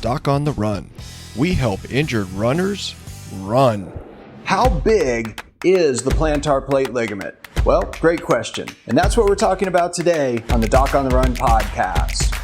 Doc on the Run. We help injured runners run. How big is the plantar plate ligament? Well, great question. And that's what we're talking about today on the Doc on the Run podcast.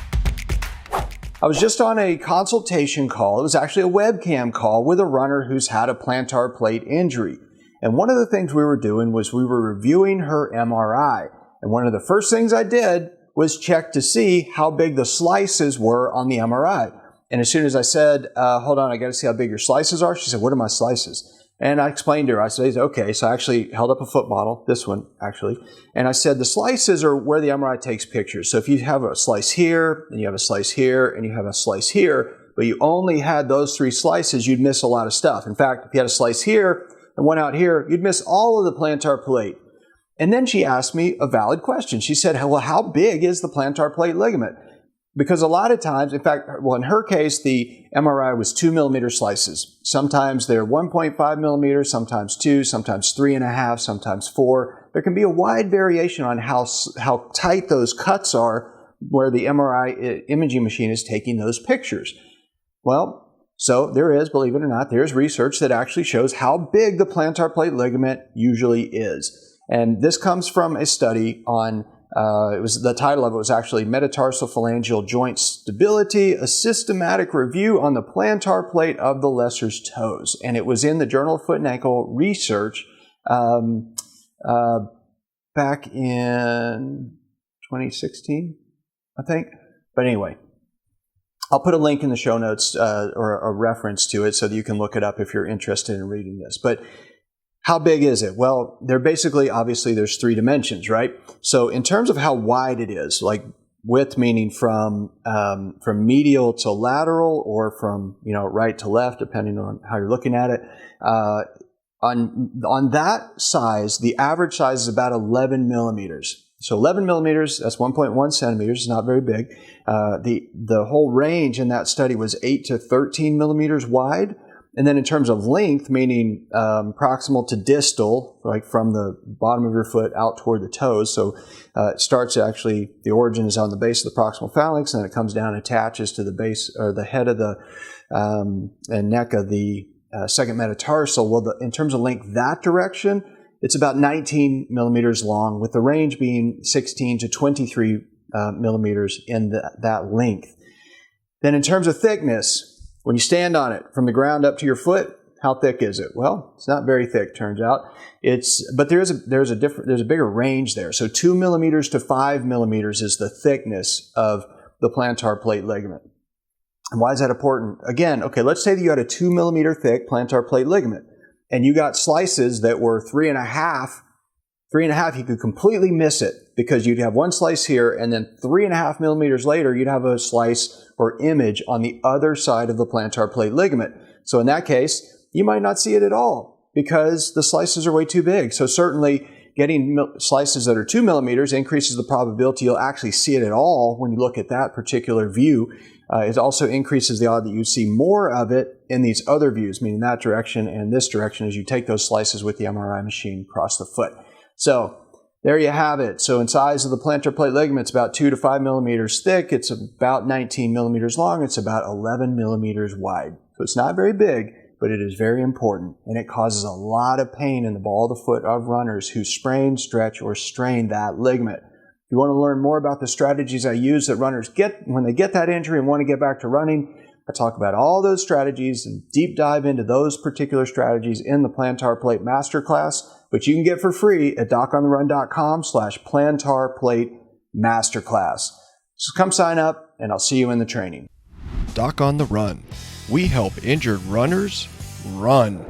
I was just on a consultation call. It was actually a webcam call with a runner who's had a plantar plate injury. And one of the things we were doing was we were reviewing her MRI. And one of the first things I did was check to see how big the slices were on the MRI. And as soon as I said, hold on, I got to see how big your slices are, she said, what are my slices? And I explained to her, I said, okay, so I actually held up a foot model, this one actually, and I said the slices are where the MRI takes pictures. So if you have a slice here, and you have a slice here, and you have a slice here, but you only had those three slices, you'd miss a lot of stuff. In fact, if you had a slice here and one out here, you'd miss all of the plantar plate. And then she asked me a valid question. She said, well, how big is the plantar plate ligament? Because a lot of times, in fact, well, in her case, the MRI was 2 millimeter slices. Sometimes they're 1.5 millimeters, sometimes 2, sometimes 3.5, sometimes 4. There can be a wide variation on how tight those cuts are where the MRI imaging machine is taking those pictures. Well, so there is, believe it or not, there's research that actually shows how big the plantar plate ligament usually is. And this comes from a study on the title of it was actually Metatarsophalangeal Joint Stability, a systematic review on the plantar plate of the lesser's toes. And it was in the Journal of Foot and Ankle Research back in 2016, I think. But anyway, I'll put a link in the show notes or a reference to it so that you can look it up if you're interested in reading this. But how big is it? Well, obviously there's three dimensions, right? So in terms of how wide it is, like width meaning from medial to lateral or from, right to left, depending on how you're looking at it. On that size, the average size is about 11 millimeters. So 11 millimeters, that's 1.1 centimeters, it's not very big. The whole range in that study was 8 to 13 millimeters wide. And then in terms of length, meaning proximal to distal, like from the bottom of your foot out toward the toes. So it starts actually, the origin is on the base of the proximal phalanx, and then it comes down and attaches to the base or the head of the and neck of the second metatarsal. Well, in terms of length that direction, it's about 19 millimeters long, with the range being 16 to 23 millimeters in that length. Then in terms of thickness, when you stand on it from the ground up to your foot, how thick is it? Well, it's not very thick, turns out. But there's a bigger range there. So 2 millimeters to 5 millimeters is the thickness of the plantar plate ligament. And why is that important? Again, okay, let's say that you had a 2 millimeter thick plantar plate ligament, and you got slices that were 3.5, you could completely miss it because you'd have one slice here, and then 3.5 millimeters later, you'd have a slice or image on the other side of the plantar plate ligament. So in that case, you might not see it at all because the slices are way too big. So certainly getting slices that are 2 millimeters increases the probability you'll actually see it at all when you look at that particular view. It also increases the odds that you see more of it in these other views, meaning that direction and this direction, as you take those slices with the MRI machine across the foot. So there you have it. So in size of the plantar plate ligament, it's about 2 to 5 millimeters thick. It's about 19 millimeters long. It's about 11 millimeters wide. So it's not very big, but it is very important. And it causes a lot of pain in the ball of the foot of runners who sprain, stretch, or strain that ligament. If you want to learn more about the strategies I use that runners get when they get that injury and want to get back to running, I talk about all those strategies and deep dive into those particular strategies in the Plantar Plate Masterclass, which you can get for free at docontherun.com/plantar plate masterclass. So come sign up and I'll see you in the training. Doc on the Run. We help injured runners run.